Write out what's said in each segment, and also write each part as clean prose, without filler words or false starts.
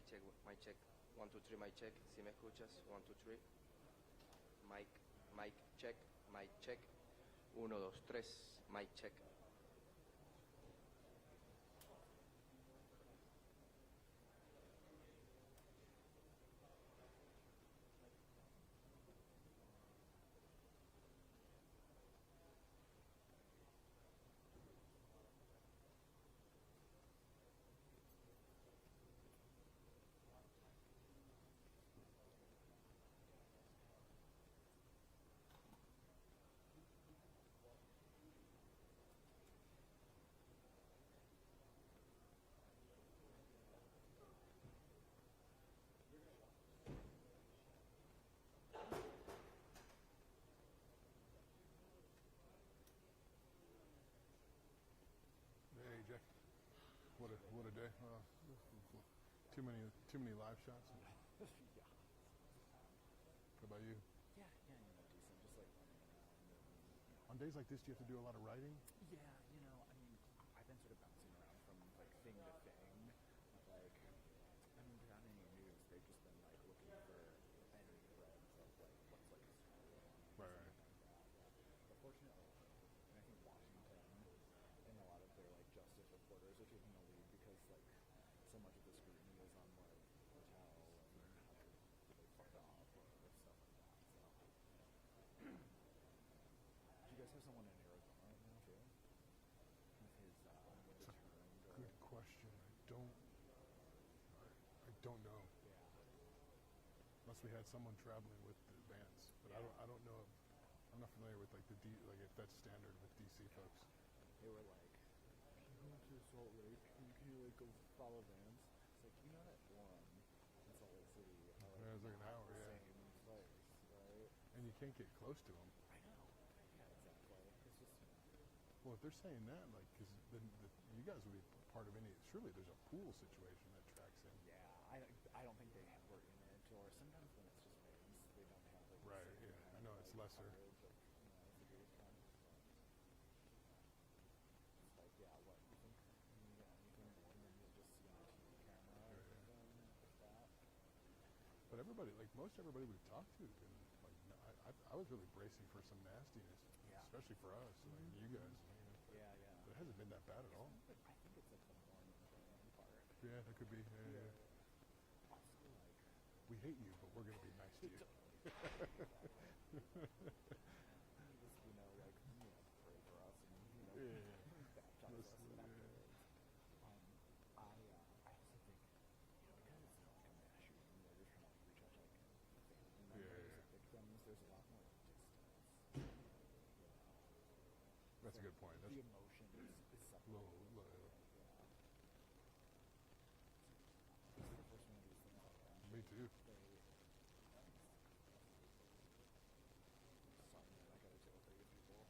check, mic check. 1, 2, 3, mic check. Si me escuchas, 1, 2, 3. Mic check, mic check. 1, 2, 3, mic check. Hey, Jack. What a day. Too many live shots. Yeah. What about you? Yeah, decent. Just like running around. On days like this, do you have to do a lot of writing? Yeah, I mean, I've been sort of bouncing around from like thing to thing. Like, I mean, without any news, they've just been like looking for any threads of like what's like a story Right. like that. But fortunately, I think Washington and a lot of their like justice reporters are taking the lead because like so much of the scrutiny is on like hotels and how they fucked off or stuff like that. So, do you guys have someone in Arizona right now too? With his returned? Good question. I don't know. Yeah. Unless we had someone traveling with the bands, but Yeah. I don't know. I'm not familiar with like like if that's standard with DC folks. They were like, "Can you go to Salt Lake? Can you like go follow Vans?" It's like, that one in Salt Lake City are like, Yeah, it's like an hour, the yeah. same place, right? And you can't get close to them. I know. Yeah, exactly. It's just Well, if they're saying that, like, because then you guys would be part of any. Surely there's a pool situation that tracks in. yeah. I don't think they were in it, or sometimes when it's just Vans, they don't have like the Right, same yeah. kind I know of, it's like, lesser. coverage of, security stuff. It's like, yeah, what you think? You get anything more than you just see on a TV camera or Yeah. something like that? But everybody, like most everybody we've talked to, been like, I was really bracing for some nastiness, Yeah. especially for us, like you guys. Yeah. But it hasn't been that bad at all. I think it's like the morning thing part. Yeah, that could be. Yeah. Also, like, We hate you, but we're gonna be nice to you. just, like, pray for us and, Yeah. baptize us Listen, and yeah. afterwards. I also think, because it's not like a mass shooting where you're trying to like reach out to like family members Yeah. of victims, there's a lot more distance. That's a good point. That's The emotion is separated. low. Yeah. This is the first one of these things like that. Me too. Sorry, man, I gotta deal with these people.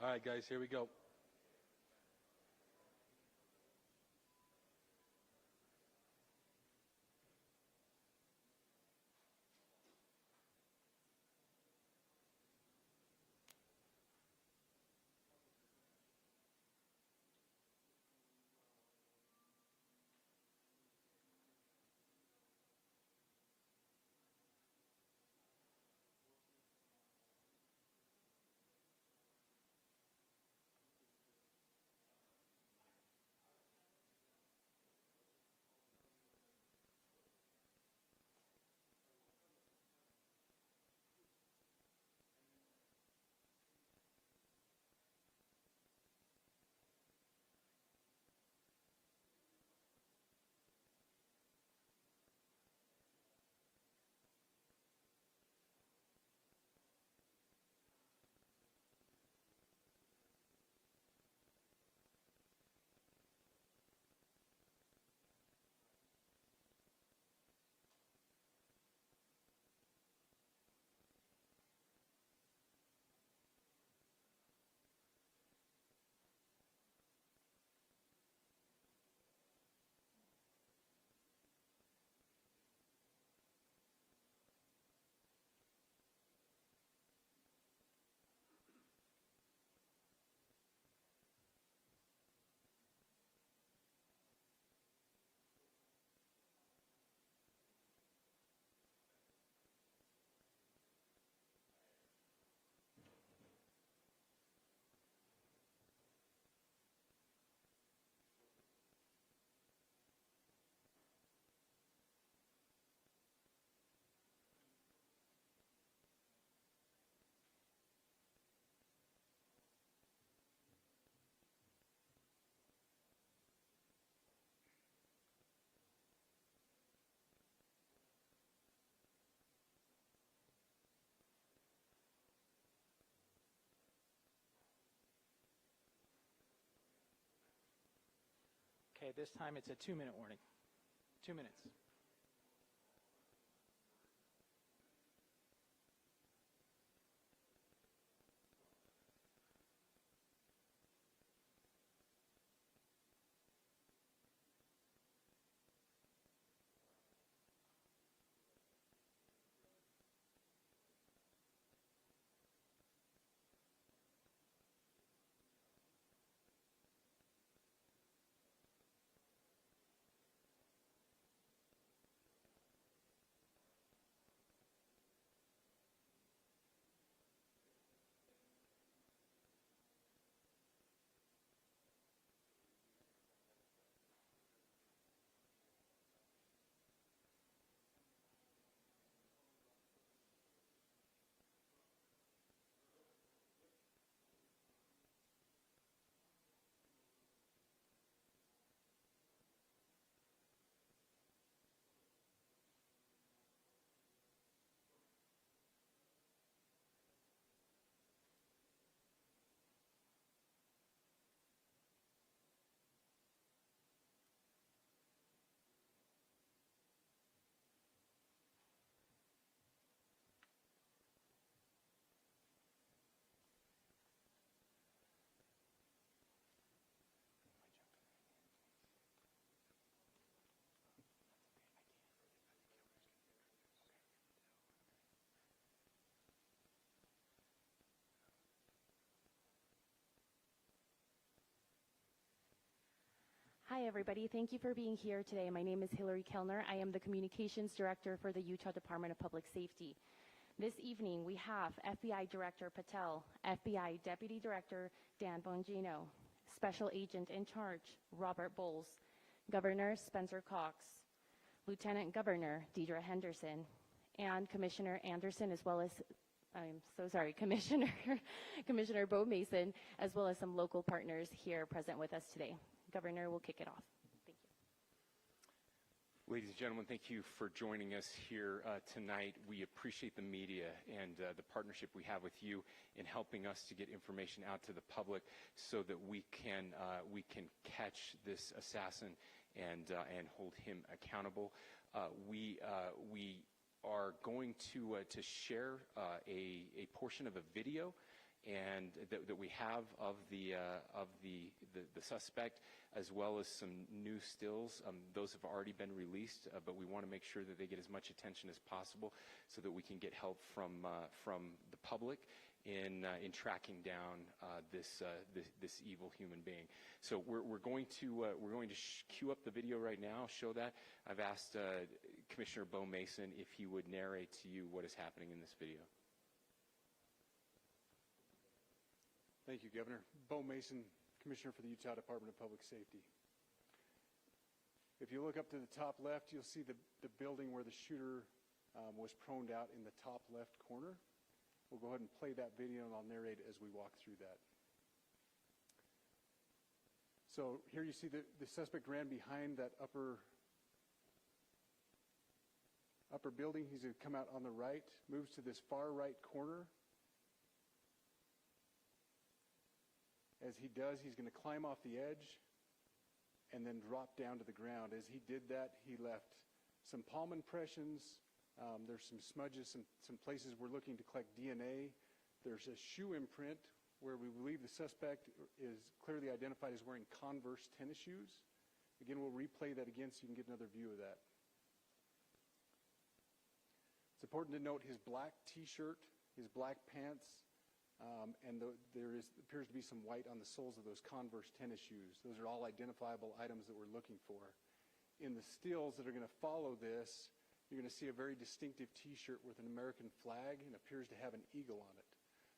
All right, guys, here we go. Okay, this time it's a 2-minute warning. 2 minutes. Hi, everybody. Thank you for being here today. My name is Hillary Kellner. I am the Communications Director for the Utah Department of Public Safety. This evening, we have FBI Director Patel, FBI Deputy Director Dan Bongino, Special Agent in Charge Robert Bowles, Governor Spencer Cox, Lieutenant Governor Deidre Henderson, and Commissioner Anderson, as well as Commissioner Bo Mason, as well as some local partners here present with us today. Governor will kick it off. Thank you. Ladies and gentlemen, thank you for joining us here tonight. We appreciate the media and the partnership we have with you in helping us to get information out to the public so that we can catch this assassin and hold him accountable. We are going to share a portion of a video, and that we have of the suspect, as well as some new stills. Those have already been released, but we want to make sure that they get as much attention as possible so that we can get help from the public in tracking down this evil human being. So we're going to cue up the video right now, show that. I've asked Commissioner Bo Mason if he would narrate to you what is happening in this video. Thank you, Governor. Bo Mason, Commissioner for the Utah Department of Public Safety. If you look up to the top left, you'll see the building where the shooter was proned out in the top left corner. We'll go ahead and play that video, and I'll narrate as we walk through that. So here you see the suspect ran behind that upper building. He's going to come out on the right, moves to this far right corner. As he does, he's going to climb off the edge and then drop down to the ground. As he did that, he left some palm impressions. There's some smudges, some places we're looking to collect DNA. There's a shoe imprint where we believe the suspect is clearly identified as wearing Converse tennis shoes. Again, we'll replay that again so you can get another view of that. It's important to note his black T-shirt, his black pants, and there appears to be some white on the soles of those Converse tennis shoes. Those are all identifiable items that we're looking for. In the stills that are going to follow this, you're going to see a very distinctive T-shirt with an American flag and appears to have an eagle on it.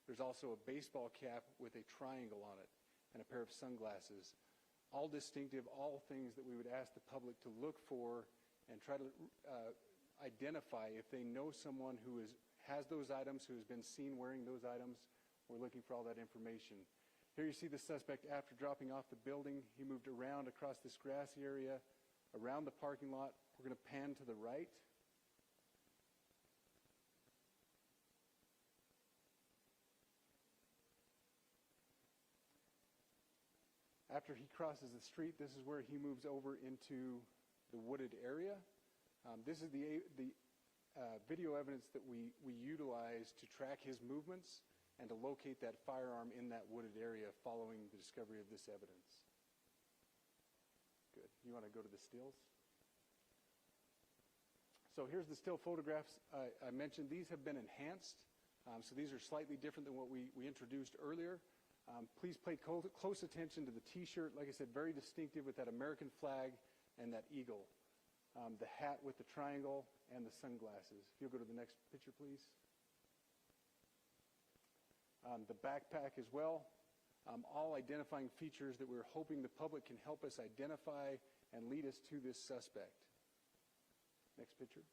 There's also a baseball cap with a triangle on it and a pair of sunglasses. All distinctive, all things that we would ask the public to look for and try to identify if they know someone who has those items, who has been seen wearing those items. We're looking for all that information. Here you see the suspect after dropping off the building. He moved around across this grassy area, around the parking lot. We're going to pan to the right. After he crosses the street, this is where he moves over into the wooded area. This is the video evidence that we utilize to track his movements and to locate that firearm in that wooded area following the discovery of this evidence. Good. You want to go to the stills? So here's the still photographs I mentioned. These have been enhanced, so these are slightly different than what we introduced earlier. Please pay close attention to the T-shirt. Like I said, very distinctive with that American flag and that eagle. The hat with the triangle and the sunglasses. If you'll go to the next picture, please. The backpack as well. All identifying features that we're hoping the public can help us identify and lead us to this suspect. Next picture.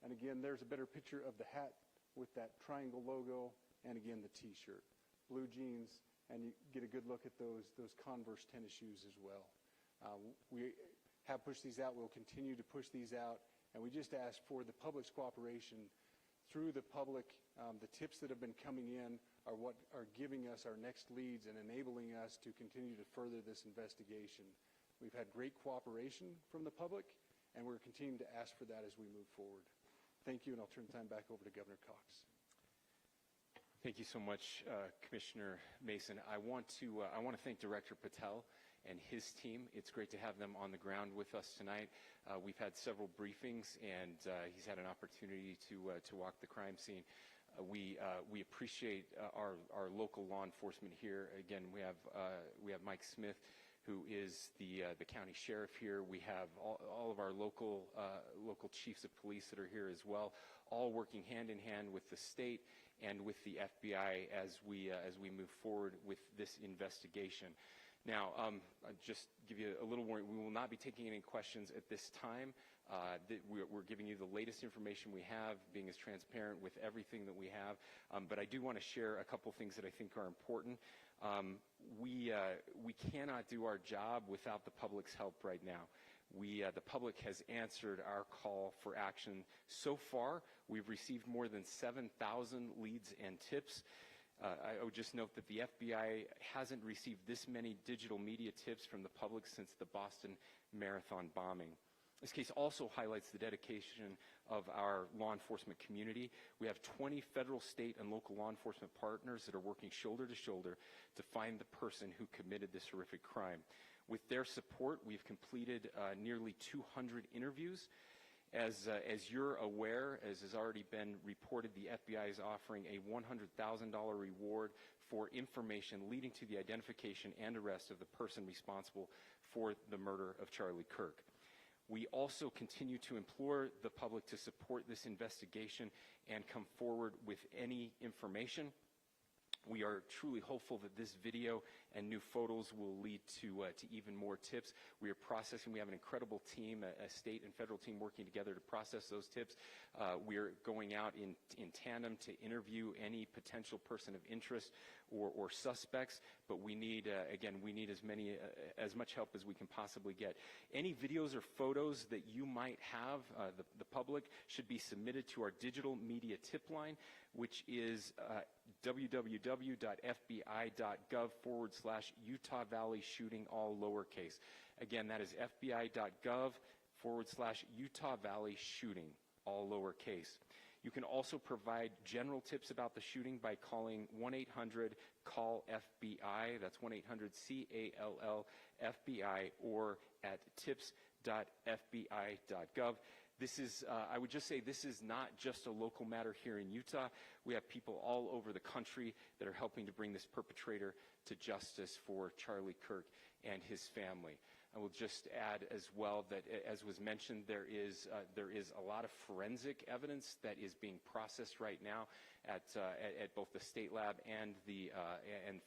And again, there's a better picture of the hat with that triangle logo, and again, the T-shirt. Blue jeans, and you get a good look at those Converse tennis shoes as well. We have pushed these out. We'll continue to push these out, and we just ask for the public's cooperation through the public. The tips that have been coming in are what are giving us our next leads and enabling us to continue to further this investigation. We've had great cooperation from the public, and we're continuing to ask for that as we move forward. Thank you, and I'll turn the time back over to Governor Cox. Thank you so much, Commissioner Mason. I want to thank Director Patel and his team. It's great to have them on the ground with us tonight. We've had several briefings, and he's had an opportunity to walk the crime scene. We appreciate our local law enforcement here. Again, we have Mike Smith, who is the county sheriff here. We have all of our local chiefs of police that are here as well, all working hand in hand with the state and with the FBI as we move forward with this investigation. Now, I'll just give you a little warning. We will not be taking any questions at this time. We're giving you the latest information we have, being as transparent with everything that we have. But I do want to share a couple things that I think are important. We cannot do our job without the public's help right now. The public has answered our call for action. So far, we've received more than 7,000 leads and tips. I would just note that the FBI hasn't received this many digital media tips from the public since the Boston Marathon bombing. This case also highlights the dedication of our law enforcement community. We have 20 federal, state, and local law enforcement partners that are working shoulder to shoulder to find the person who committed this horrific crime. With their support, we've completed nearly 200 interviews. As you're aware, as has already been reported, the FBI is offering a $100,000 reward for information leading to the identification and arrest of the person responsible for the murder of Charlie Kirk. We also continue to implore the public to support this investigation and come forward with any information. We are truly hopeful that this video and new photos will lead to even more tips. We are processing. We have an incredible team, a state and federal team working together to process those tips. We are going out in tandem to interview any potential person of interest or suspects. But we need, again, we need as much help as we can possibly get. Any videos or photos that you might have, the public, should be submitted to our digital media tip line, which is www.fbi.gov/Utah Valley Shooting, all lowercase. Again, that is fbi.gov/Utah Valley Shooting, all lowercase. You can also provide general tips about the shooting by calling 1-800-CALL-FBI. That's 1-800-CALL-FBI, or at tips.fbi.gov. This is, I would just say, this is not just a local matter here in Utah. We have people all over the country that are helping to bring this perpetrator to justice for Charlie Kirk and his family. I will just add as well that, as was mentioned, there is a lot of forensic evidence that is being processed right now at both the state lab and the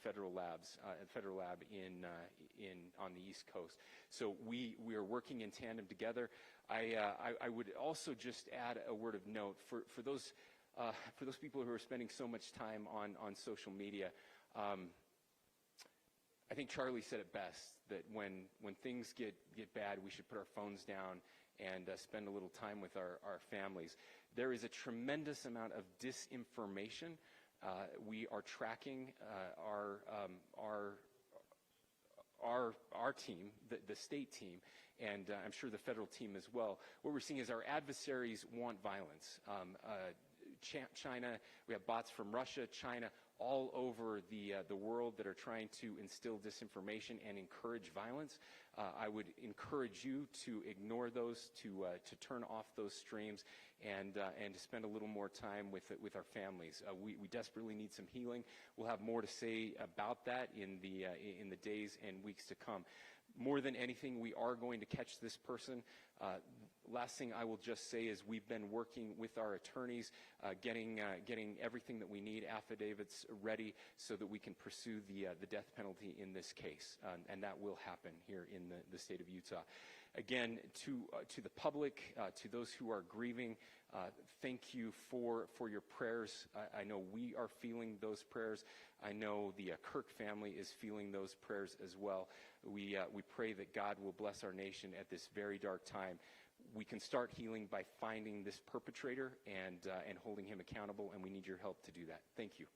federal labs, federal lab on the East Coast. So we are working in tandem together. I would also just add a word of note for those people who are spending so much time on social media. I think Charlie said it best, that when things get bad, we should put our phones down and spend a little time with our families. There is a tremendous amount of disinformation. We are tracking our team, the state team, and I'm sure the federal team as well. What we're seeing is our adversaries want violence. China, we have bots from Russia, China, all over the world that are trying to instill disinformation and encourage violence. I would encourage you to ignore those, to turn off those streams, and to spend a little more time with our families. We desperately need some healing. We'll have more to say about that in the days and weeks to come. More than anything, we are going to catch this person. Last thing I will just say is we've been working with our attorneys, getting everything that we need, affidavits ready, so that we can pursue the death penalty in this case, and that will happen here in the state of Utah. Again, to the public, to those who are grieving, thank you for your prayers. I know we are feeling those prayers. I know the Kirk family is feeling those prayers as well. We pray that God will bless our nation at this very dark time. We can start healing by finding this perpetrator and holding him accountable, and we need your help to do that. Thank you.